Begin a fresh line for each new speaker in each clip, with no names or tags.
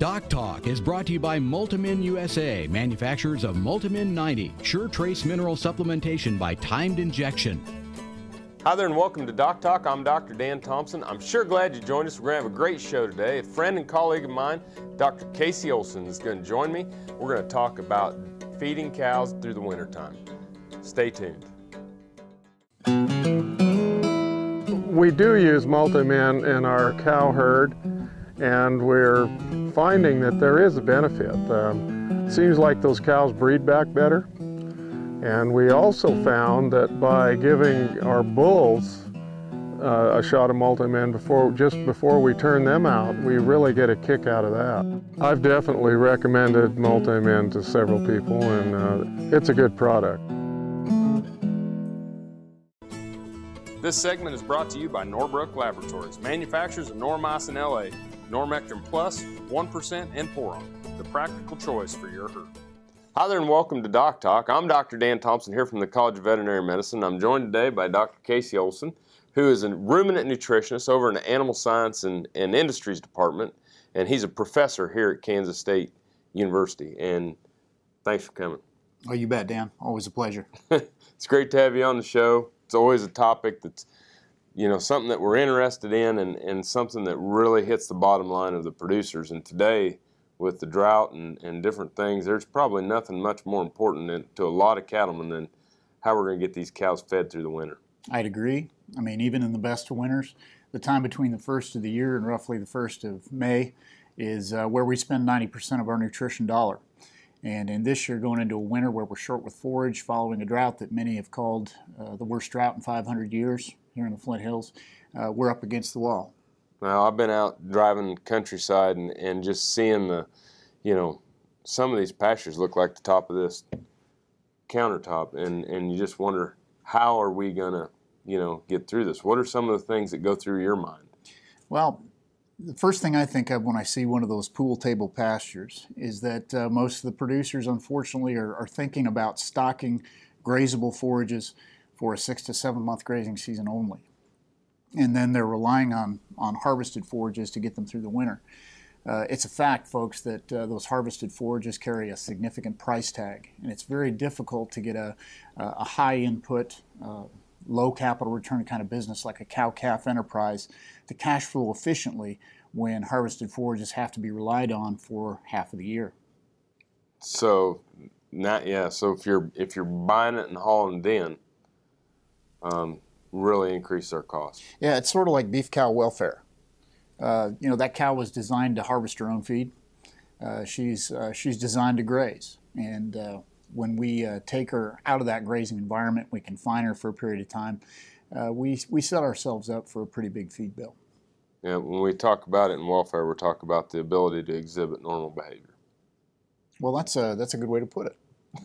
Doc Talk is brought to you by Multimin USA, manufacturers of Multimin 90, Sure Trace Mineral Supplementation by Timed Injection.
Hi there and welcome to Doc Talk. I'm Dr. Dan Thompson. I'm sure glad you joined us. We're going to have a great show today. A friend and colleague of mine, Dr. Casey Olson, is going to join me. We're going to talk about feeding cows through the wintertime. Stay tuned.
We do use Multimin in our cow herd, and we're finding that there is a benefit. Seems like those cows breed back better. And we also found that by giving our bulls a shot of Multimin just before we turn them out, we really get a kick out of that. I've definitely recommended Multimin to several people, and it's a good product.
This segment is brought to you by Norbrook Laboratories, manufacturers of Normycin LA, Normectin Plus, 1%, and Poron, the practical choice for your herd. Hi there and welcome to Doc Talk. I'm Dr. Dan Thompson here from the College of Veterinary Medicine. I'm joined today by Dr. Casey Olson, who is a ruminant nutritionist over in the Animal Science and Industries Department, and he's a professor here at Kansas State University. And thanks for coming.
Oh, you bet, Dan. Always a pleasure.
It's great to have you on the show. It's always a topic that's, something that we're interested in and something that really hits the bottom line of the producers. And today, with the drought and different things, there's probably nothing much more important to a lot of cattlemen than how we're going to get these cows fed through the winter.
I'd agree. I mean, even in the best of winters, the time between the first of the year and roughly the 1st of May is where we spend 90% of our nutrition dollar. And in this year, going into a winter where we're short with forage following a drought that many have called the worst drought in 500 years here in the Flint Hills, we're up against the wall.
Well, I've been out driving countryside and just seeing some of these pastures look like the top of this countertop, and you just wonder, how are we going to, get through this? What are some of the things that go through your mind?
Well, the first thing I think of when I see one of those pool table pastures is that most of the producers, unfortunately, are thinking about stocking grazable forages for a 6 to 7 month grazing season only. And then they're relying on harvested forages to get them through the winter. It's a fact, folks, that those harvested forages carry a significant price tag, and it's very difficult to get a high input, low capital return kind of business like a cow-calf enterprise to cash flow efficiently when harvested forages have to be relied on for half of the year.
So, So if you're buying it and hauling it in, really increase their cost.
Yeah, it's sort of like beef cow welfare. That cow was designed to harvest her own feed. She's designed to graze, and when we take her out of that grazing environment, we confine her for a period of time, we set ourselves up for a pretty big feed bill.
Yeah, when we talk about it in welfare, we're talking about the ability to exhibit normal behavior. Well,
that's a good way to put it.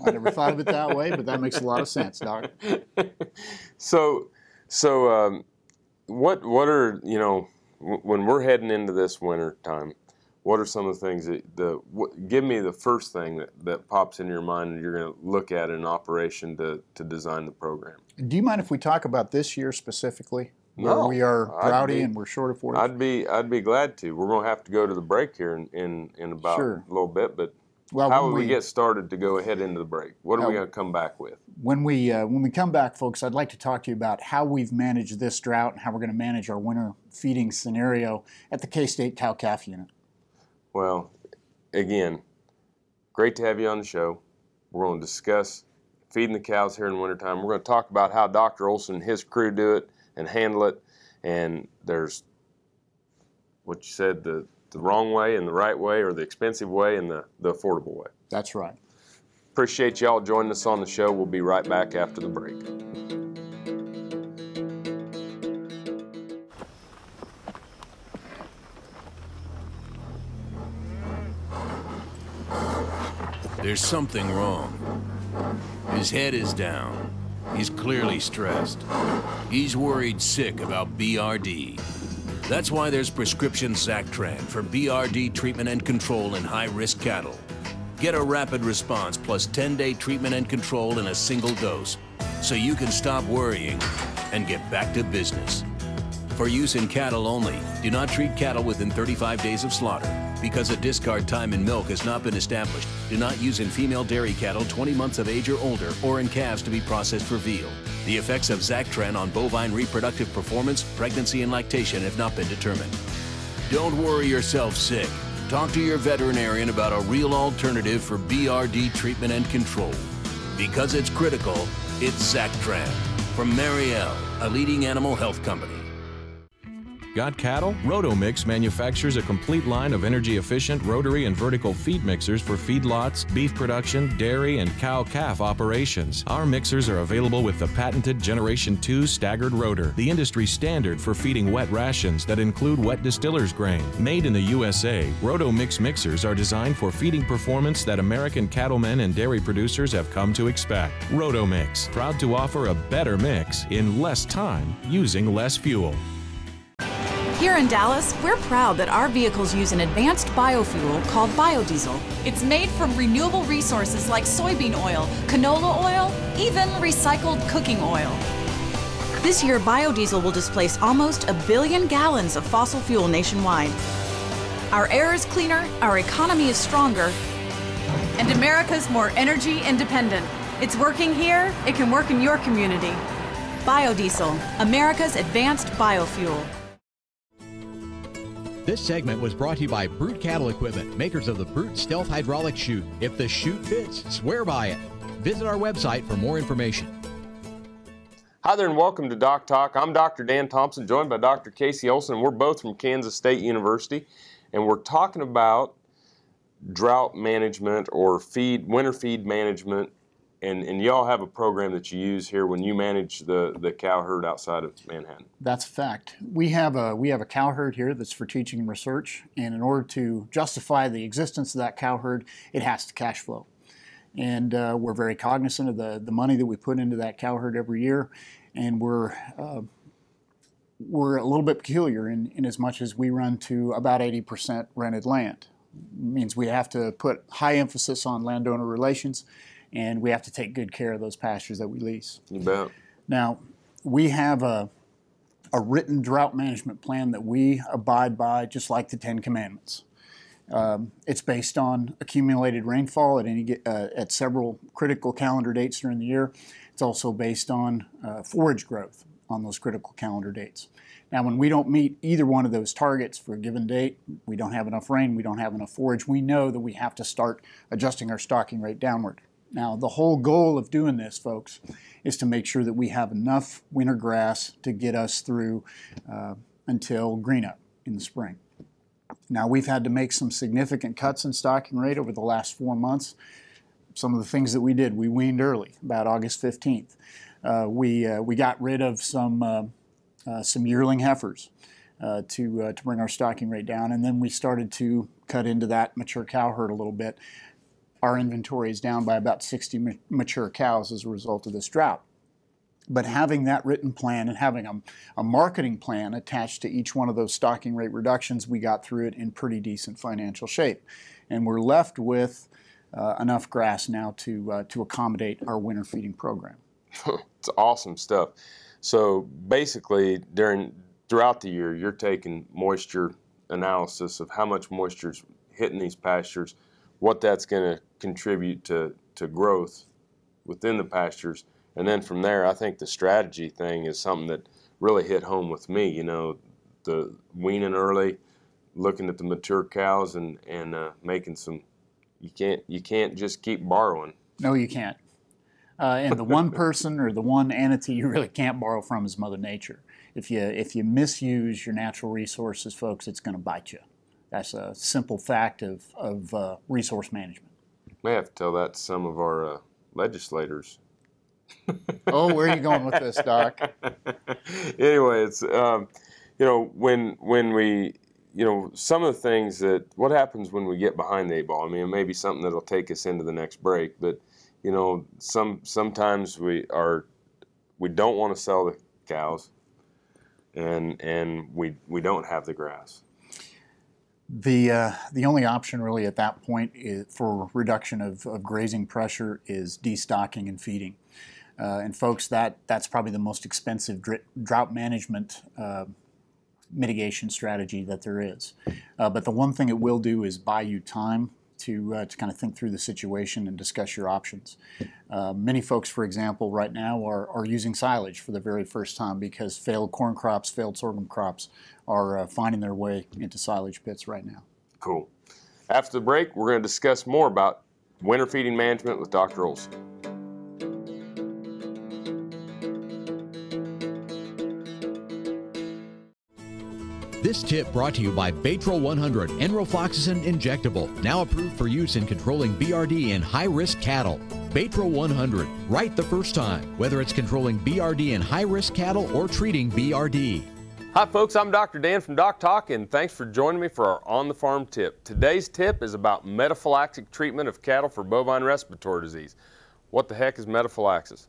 I never thought of it that way, but that makes a lot of sense, Doc.
So what are, when we're heading into this winter time, what are some of the things give me the first thing that pops in your mind and you're going to look at in operation to design the program? Do
you mind if we talk about this year specifically? Where we are droughty and we're short of forage?
I'd be glad to. We're going to have to go to the break here in about a little bit, but how would we get started to go ahead into the break? What are we going to come back with?
When we come back, folks, I'd like to talk to you about how we've managed this drought and how we're going to manage our winter feeding scenario at the K-State Cow-Calf Unit.
Well, again, great to have you on the show. We're going to discuss feeding the cows here in the wintertime. We're going to talk about how Dr. Olson and his crew do it and handle it. And there's what you said, the wrong way and the right way, or the expensive way and the affordable way.
That's right.
Appreciate y'all joining us on the show. We'll be right back after the break.
There's something wrong. His head is down. He's clearly stressed. He's worried sick about BRD. That's why there's prescription Zactran for BRD treatment and control in high-risk cattle. Get a rapid response plus 10-day treatment and control in a single dose, so you can stop worrying and get back to business. For use in cattle only, do not treat cattle within 35 days of slaughter. Because a discard time in milk has not been established, do not use in female dairy cattle 20 months of age or older or in calves to be processed for veal. The effects of Zactran on bovine reproductive performance, pregnancy, and lactation have not been determined. Don't worry yourself sick. Talk to your veterinarian about a real alternative for BRD treatment and control. Because it's critical, it's Zactran from Mariel, a leading animal health company.
Got cattle? Rotomix manufactures a complete line of energy-efficient rotary and vertical feed mixers for feedlots, beef production, dairy, and cow-calf operations. Our mixers are available with the patented Generation 2 staggered rotor, the industry standard for feeding wet rations that include wet distiller's grain. Made in the USA, Rotomix mixers are designed for feeding performance that American cattlemen and dairy producers have come to expect. Rotomix, proud to offer a better mix in less time using less fuel.
Here in Dallas, we're proud that our vehicles use an advanced biofuel called biodiesel. It's made from renewable resources like soybean oil, canola oil, even recycled cooking oil. This year, biodiesel will displace almost 1 billion gallons of fossil fuel nationwide. Our air is cleaner, our economy is stronger, and America's more energy independent. It's working here, it can work in your community. Biodiesel, America's advanced biofuel.
This segment was brought to you by Brute Cattle Equipment, makers of the Brute Stealth Hydraulic Chute. If the chute fits, swear by it. Visit our website for more information.
Hi there and welcome to Doc Talk. I'm Dr. Dan Thompson, joined by Dr. Casey Olson. We're both from Kansas State University, and we're talking about drought management or winter feed management. And y'all have a program that you use here when you manage the cow herd outside of Manhattan.
That's a fact. We have a cow herd here that's for teaching and research, and in order to justify the existence of that cow herd, it has to cash flow. And we're very cognizant of the money that we put into that cow herd every year, and we're a little bit peculiar in as much as we run to about 80% rented land. It means we have to put high emphasis on landowner relations, and we have to take good care of those pastures that we lease.
You bet.
Now, we have a written drought management plan that we abide by, just like the Ten Commandments. It's based on accumulated rainfall at several critical calendar dates during the year. It's also based on forage growth on those critical calendar dates. Now, when we don't meet either one of those targets for a given date, we don't have enough rain, we don't have enough forage, we know that we have to start adjusting our stocking rate downward. Now, the whole goal of doing this, folks, is to make sure that we have enough winter grass to get us through until green up in the spring. Now, we've had to make some significant cuts in stocking rate over the last 4 months. Some of the things that we did, we weaned early, about August 15th. We got rid of some yearling heifers to bring our stocking rate down, and then we started to cut into that mature cow herd a little bit. Our inventory is down by about 60 mature cows as a result of this drought. But having that written plan and having a marketing plan attached to each one of those stocking rate reductions, we got through it in pretty decent financial shape. And we're left with enough grass now to accommodate our winter feeding program.
It's awesome stuff. So basically, throughout the year, you're taking moisture analysis of how much moisture is hitting these pastures, what that's going to contribute to growth within the pastures. And then from there, I think the strategy thing is something that really hit home with me. You know, the weaning early, looking at the mature cows and making some, you can't just keep borrowing.
No, you can't. And the one person or the one entity you really can't borrow from is Mother Nature. If you misuse your natural resources, folks, it's going to bite you. That's a simple fact of resource management.
May have to tell that to some of our legislators.
Oh, where are you going with this, Doc?
Anyway, it's you know, when we, you know, some of the things what happens when we get behind the eight ball. I mean, it may be something that'll take us into the next break, but you know, sometimes we don't want to sell the cows, and we don't have the grass.
The only option really at that point for reduction of grazing pressure is destocking and feeding. And folks, that's probably the most expensive drought management mitigation strategy that there is. But the one thing it will do is buy you time to kind of think through the situation and discuss your options. Many folks, for example, right now are using silage for the very first time because failed corn crops, failed sorghum crops are finding their way into silage pits right now.
Cool. After the break, we're going to discuss more about winter feeding management with Dr. Olson.
This tip brought to you by Baytril 100 Enrofloxacin Injectable, now approved for use in controlling BRD in high-risk cattle. Baytril 100, right the first time, whether it's controlling BRD in high-risk cattle or treating BRD.
Hi folks, I'm Dr. Dan from Doc Talk, and thanks for joining me for our On the Farm tip. Today's tip is about metaphylactic treatment of cattle for bovine respiratory disease. What the heck is metaphylaxis?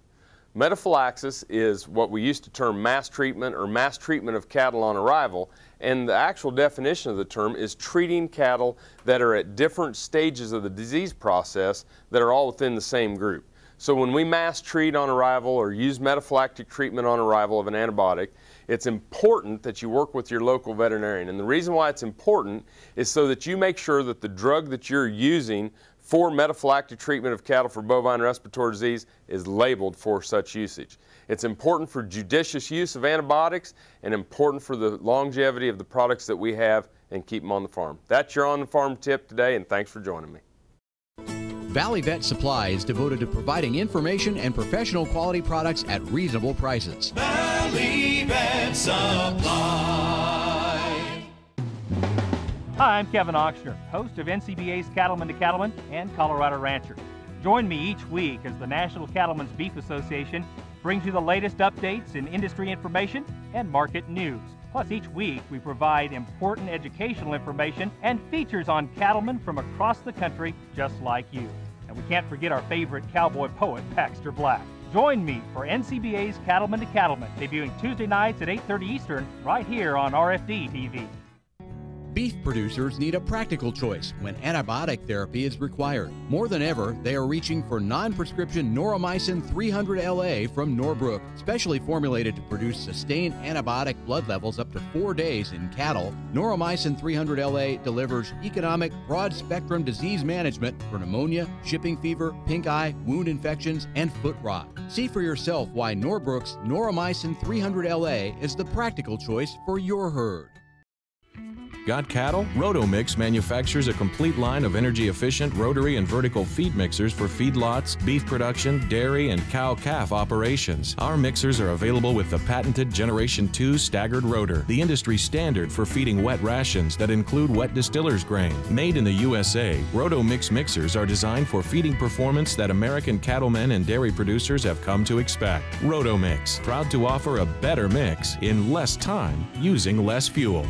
Metaphylaxis is what we used to term mass treatment or mass treatment of cattle on arrival, and the actual definition of the term is treating cattle that are at different stages of the disease process that are all within the same group. So when we mass treat on arrival or use metaphylactic treatment on arrival of an antibiotic, it's important that you work with your local veterinarian. And the reason why it's important is so that you make sure that the drug that you're using for metaphylactic treatment of cattle for bovine respiratory disease is labeled for such usage. It's important for judicious use of antibiotics and important for the longevity of the products that we have and keep them on the farm. That's your On the Farm tip today, and thanks for joining me.
Valley Vet Supply is devoted to providing information and professional quality products at reasonable prices.
Valley Vet Supply.
Hi, I'm Kevin Ochsner, host of NCBA's Cattleman to Cattleman and Colorado Rancher. Join me each week as the National Cattlemen's Beef Association brings you the latest updates in industry information and market news. Plus, each week we provide important educational information and features on cattlemen from across the country just like you. And we can't forget our favorite cowboy poet, Paxter Black. Join me for NCBA's Cattleman to Cattleman, debuting Tuesday nights at 8:30 Eastern, right here on RFD TV.
Beef producers need a practical choice when antibiotic therapy is required. More than ever, they are reaching for non-prescription Noromycin 300 LA from Norbrook, specially formulated to produce sustained antibiotic blood levels up to 4 days in cattle. Noromycin 300 LA delivers economic, broad-spectrum disease management for pneumonia, shipping fever, pink eye, wound infections, and foot rot. See for yourself why Norbrook's Noromycin 300 LA is the practical choice for your herd.
Got cattle? Rotomix manufactures a complete line of energy-efficient rotary and vertical feed mixers for feedlots, beef production, dairy, and cow-calf operations. Our mixers are available with the patented Generation 2 staggered rotor, the industry standard for feeding wet rations that include wet distiller's grain. Made in the USA, Rotomix mixers are designed for feeding performance that American cattlemen and dairy producers have come to expect. Rotomix, proud to offer a better mix in less time using less fuel.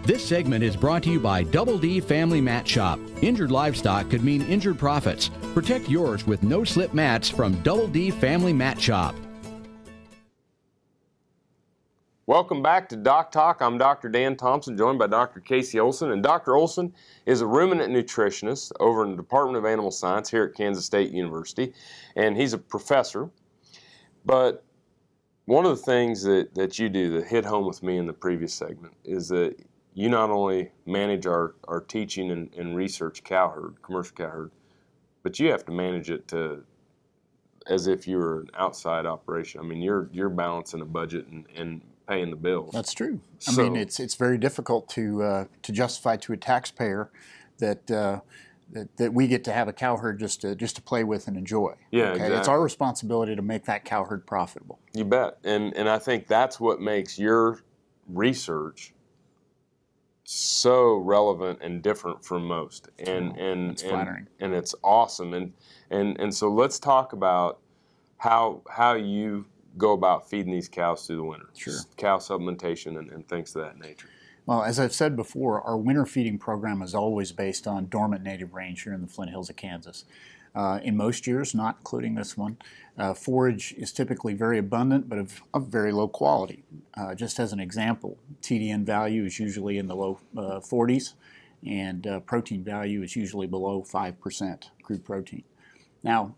This segment is brought to you by Double D Family Mat Shop. Injured livestock could mean injured profits. Protect yours with no-slip mats from Double D Family Mat Shop.
Welcome back to Doc Talk. I'm Dr. Dan Thompson, joined by Dr. Casey Olson. And Dr. Olson is a ruminant nutritionist over in the Department of Animal Science here at Kansas State University. And he's a professor. But one of the things that you do that hit home with me in the previous segment is that you not only manage our teaching and research cow herd, commercial cow herd, but you have to manage it as if you were an outside operation. I mean, you're balancing a budget and paying the bills.
That's true. I mean, it's very difficult to justify to a taxpayer that that we get to have a cow herd just to play with and enjoy.
Yeah,
okay?
exactly.
It's our responsibility to make that cow herd profitable.
You bet. And I think that's what makes your research so relevant and different from most. And
That's flattering.
And it's awesome. And so let's talk about how you go about feeding these cows through the winter.
Sure.
Cow supplementation and things of that nature.
Well, as I've said before, our winter feeding program is always based on dormant native range here in the Flint Hills of Kansas. In most years, not including this one, forage is typically very abundant but of very low quality. Just as an example, TDN value is usually in the low 40s, and protein value is usually below 5% crude protein. Now,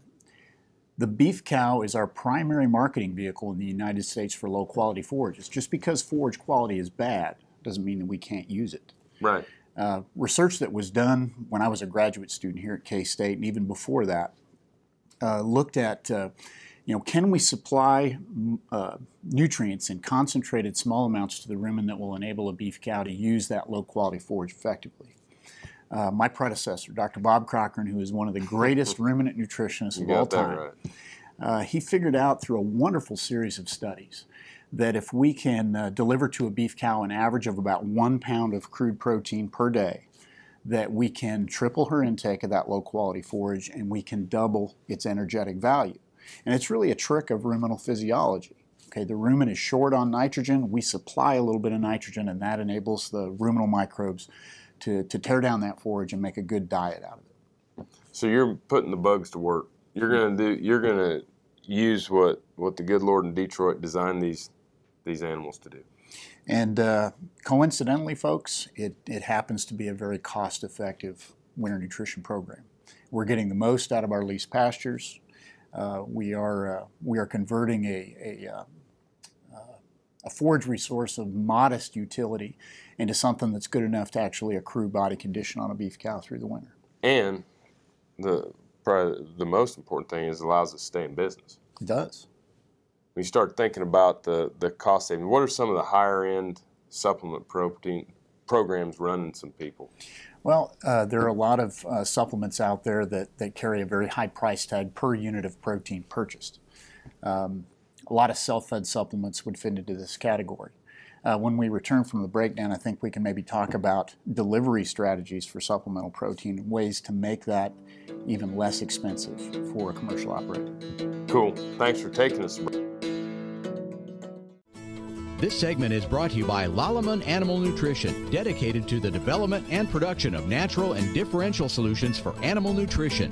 The beef cow is our primary marketing vehicle in the United States for low-quality forages. Just because forage quality is bad doesn't mean that we can't use it.
Right.
Research that was done when I was a graduate student here at K-State, and even before that, looked at, can we supply nutrients in concentrated small amounts to the rumen that will enable a beef cow to use that low-quality forage effectively. My predecessor, Dr. Bob Cochran, who is one of the greatest ruminant nutritionists of all time, right. He figured out through a wonderful series of studies that if we can deliver to a beef cow an average of about 1 pound of crude protein per day, that we can triple her intake of that low-quality forage and we can double its energetic value. And it's really a trick of ruminal physiology. Okay, the rumen is short on nitrogen, we supply a little bit of nitrogen, and that enables the ruminal microbes to tear down that forage and make a good diet out of it.
So you're putting the bugs to work. You're gonna use what the good Lord in Detroit designed these animals to do.
And coincidentally, folks, it happens to be a very cost-effective winter nutrition program. We're getting the most out of our leased pastures. We are converting a forage resource of modest utility into something that's good enough to actually accrue body condition on a beef cow through the winter.
And probably the most important thing is it allows us to stay in business.
It does.
When you start thinking about the cost saving, what are some of the higher end supplement protein programs running some people?
Well, there are a lot of supplements out there that carry a very high price tag per unit of protein purchased. A lot of self-fed supplements would fit into this category. When we return from the breakdown, I think we can maybe talk about delivery strategies for supplemental protein and ways to make that even less expensive for a commercial operator.
Cool. Thanks for taking us.
This segment is brought to you by Lallemand Animal Nutrition, dedicated to the development and production of natural and differential solutions for animal nutrition.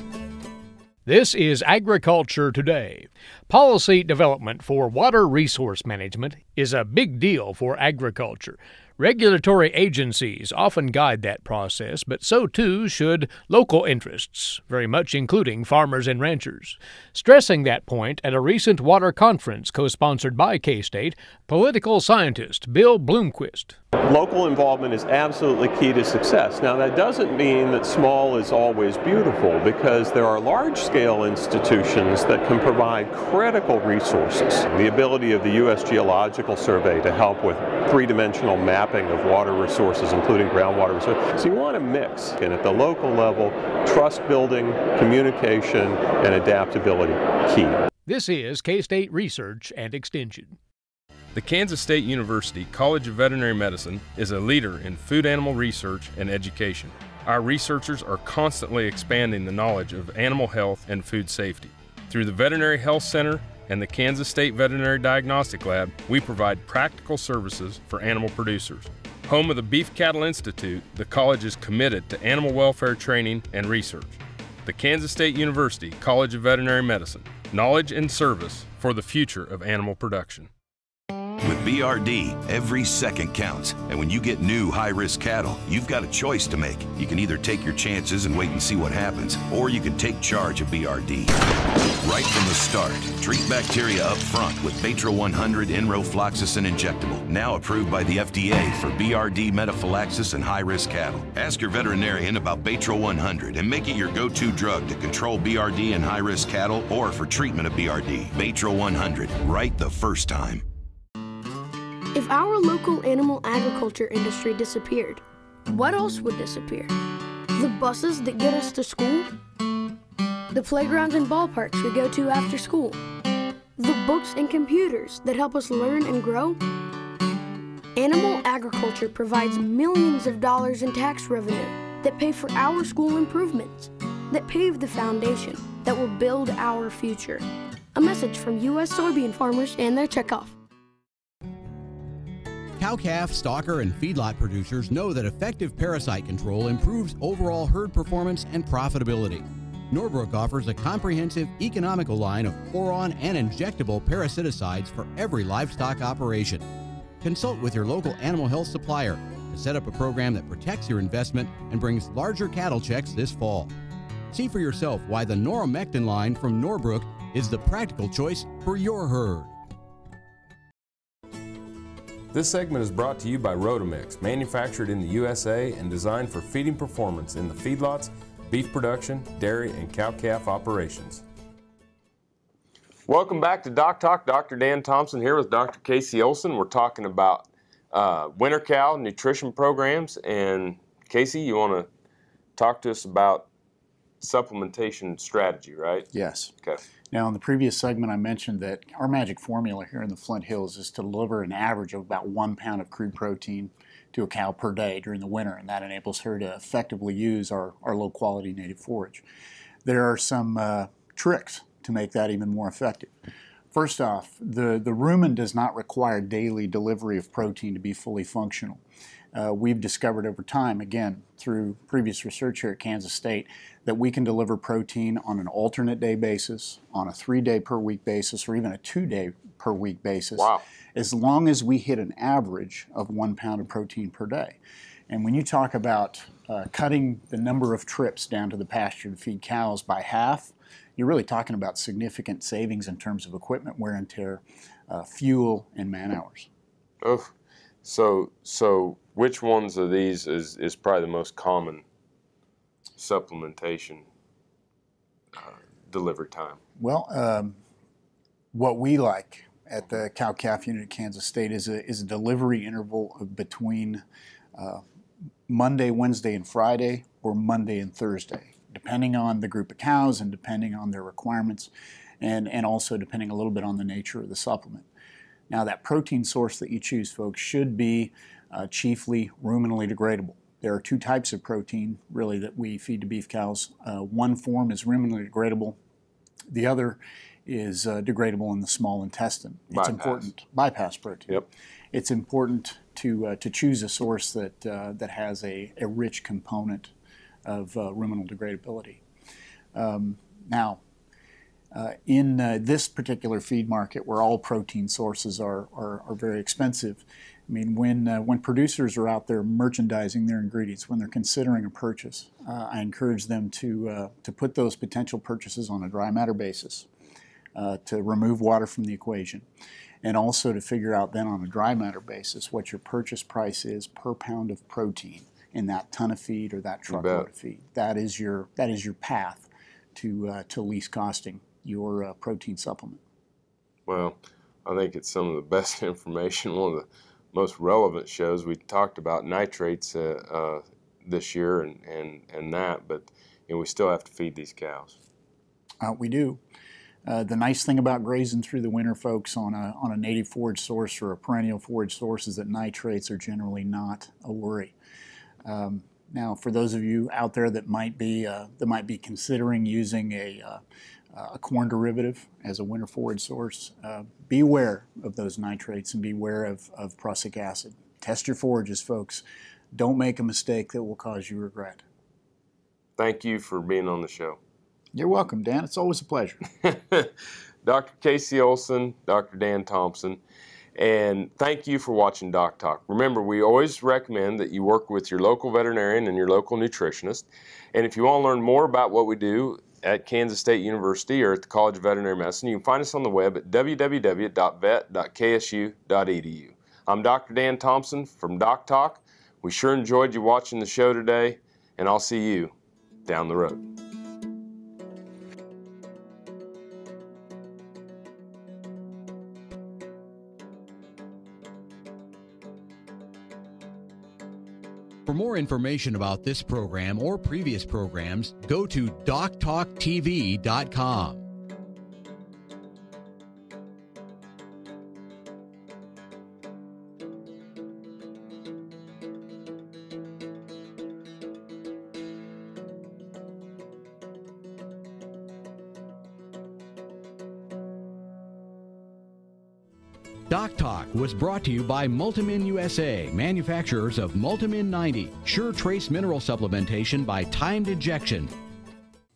This is Agriculture Today. Policy development for water resource management is a big deal for agriculture. Regulatory agencies often guide that process, but so too should local interests, very much including farmers and ranchers. Stressing that point at a recent water conference co-sponsored by K-State, political scientist Bill Bloomquist.
Local involvement is absolutely key to success. Now, that doesn't mean that small is always beautiful, because there are large-scale institutions that can provide critical resources. The ability of the U.S. Geological Survey to help with three-dimensional mapping of water resources, including groundwater resources. So you want to mix, and at the local level, trust building, communication, and adaptability key.
This is K-State Research and Extension.
The Kansas State University College of Veterinary Medicine is a leader in food animal research and education. Our researchers are constantly expanding the knowledge of animal health and food safety. Through the Veterinary Health Center and the Kansas State Veterinary Diagnostic Lab, we provide practical services for animal producers. Home of the Beef Cattle Institute, the college is committed to animal welfare training and research. The Kansas State University College of Veterinary Medicine, knowledge and service for the future of animal production.
With BRD, every second counts. And when you get new high-risk cattle, you've got a choice to make. You can either take your chances and wait and see what happens, or you can take charge of BRD. Right from the start, treat bacteria up front with Baytra 100 Enrofloxacin Injectable, now approved by the FDA for BRD metaphylaxis and high-risk cattle. Ask your veterinarian about Baytra 100 and make it your go-to drug to control BRD in high-risk cattle or for treatment of BRD. Baytra 100, right the first time.
If our local animal agriculture industry disappeared, what else would disappear? The buses that get us to school? The playgrounds and ballparks we go to after school? The books and computers that help us learn and grow? Animal agriculture provides millions of dollars in tax revenue that pay for our school improvements, that pave the foundation that will build our future. A message from U.S. soybean farmers and their checkoff.
Cow-calf, stocker, and feedlot producers know that effective parasite control improves overall herd performance and profitability. Norbrook offers a comprehensive, economical line of pour-on and injectable parasiticides for every livestock operation. Consult with your local animal health supplier to set up a program that protects your investment and brings larger cattle checks this fall. See for yourself why the Noramectin line from Norbrook is the practical choice for your herd.
This segment is brought to you by Rotomix, manufactured in the USA and designed for feeding performance in the feedlots, beef production, dairy, and cow-calf operations. Welcome back to Doc Talk. Dr. Dan Thompson here with Dr. Casey Olson. We're talking about winter cow nutrition programs. And Casey, you want to talk to us about supplementation strategy, right?
Yes.
Okay.
Now, in the previous segment, I mentioned that our magic formula here in the Flint Hills is to deliver an average of about 1 pound of crude protein to a cow per day during the winter, and that enables her to effectively use our low-quality native forage. There are some tricks to make that even more effective. First off, the rumen does not require daily delivery of protein to be fully functional. We've discovered over time, again, through previous research here at Kansas State, that we can deliver protein on an alternate day basis, on a 3-day per week basis, or even a 2-day per week basis,
wow,
as long as we hit an average of 1 pound of protein per day. And when you talk about cutting the number of trips down to the pasture to feed cows by half, you're really talking about significant savings in terms of equipment wear and tear, fuel, and man hours.
Oh, so which ones of these is probably the most common supplementation delivery time?
Well, what we like at the cow-calf unit at Kansas State is a delivery interval of between Monday, Wednesday, and Friday, or Monday and Thursday, depending on the group of cows and depending on their requirements, and also depending a little bit on the nature of the supplement. Now, that protein source that you choose, folks, should be chiefly ruminally degradable. There are 2 types of protein, really, that we feed to beef cows. One form is ruminally degradable. The other is degradable in the small intestine. It's important. Bypass protein.
Yep.
It's important to choose a source that has a rich component of ruminal degradability. Now, in this particular feed market, where all protein sources are very expensive, I mean, when producers are out there merchandising their ingredients, when they're considering a purchase, I encourage them to put those potential purchases on a dry matter basis, to remove water from the equation, and also to figure out then on a dry matter basis what your purchase price is per pound of protein in that ton of feed or that truckload of feed. That is your path to least costing your protein supplement.
Well, I think it's some of the best information. One of the most relevant shows. We talked about nitrates this year and that, but you know, we still have to feed these cows.
We do. The nice thing about grazing through the winter, folks, on a native forage source or a perennial forage source is that nitrates are generally not a worry. Now, for those of you out there that might be considering using a corn derivative as a winter forage source, beware of those nitrates and beware of prussic acid. Test your forages, folks. Don't make a mistake that will cause you regret.
Thank you for being on the show.
You're welcome, Dan. It's always a pleasure.
Dr. Casey Olson, Dr. Dan Thompson, and thank you for watching Doc Talk. Remember, we always recommend that you work with your local veterinarian and your local nutritionist. And if you want to learn more about what we do at Kansas State University or at the College of Veterinary Medicine, you can find us on the web at www.vet.ksu.edu. I'm Dr. Dan Thompson from Doc Talk. We sure enjoyed you watching the show today, and I'll see you down the road.
For more information about this program or previous programs, go to doctalktv.com. Doc Talk was brought to you by Multimin USA, manufacturers of Multimin 90, sure trace mineral supplementation by timed injection.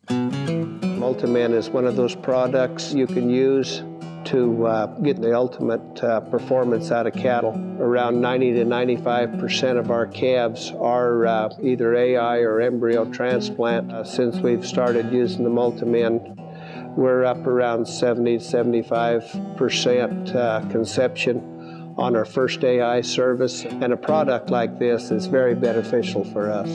Multimin is one of those products you can use to get the ultimate performance out of cattle. Around 90 to 95% of our calves are either AI or embryo transplant. Since we've started using the Multimin, we're up around 70-75% conception on our first AI service, and a product like this is very beneficial for us.